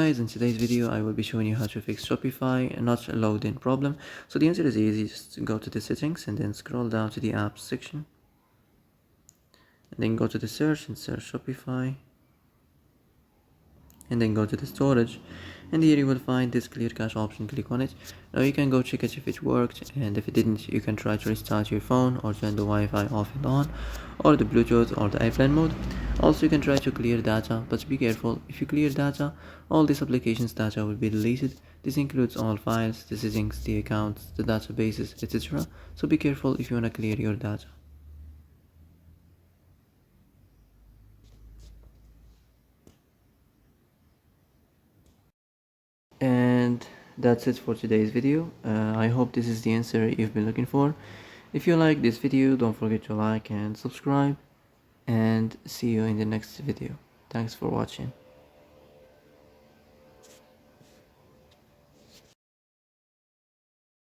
guys, in today's video I will be showing you how to fix Shopify not logged in problem. So the answer is easy. Just go to the settings and then scroll down to the apps section and then go to the search and search Shopify and then go to the storage, and here you will find this clear cache option. Click on it. Now you can go check it if it worked, and if it didn't you can try to restart your phone or turn the Wi-Fi off and on, or the Bluetooth or the airplane mode. Also you can try to clear data, but be careful. If you clear data, all this application's data will be deleted. This includes all files, the settings, the accounts, the databases, etc. So be careful if you want to clear your data. And that's it for today's video. I hope this is the answer you've been looking for. If you like this video, don't forget to like and subscribe, and see you in the next video. Thanks for watching.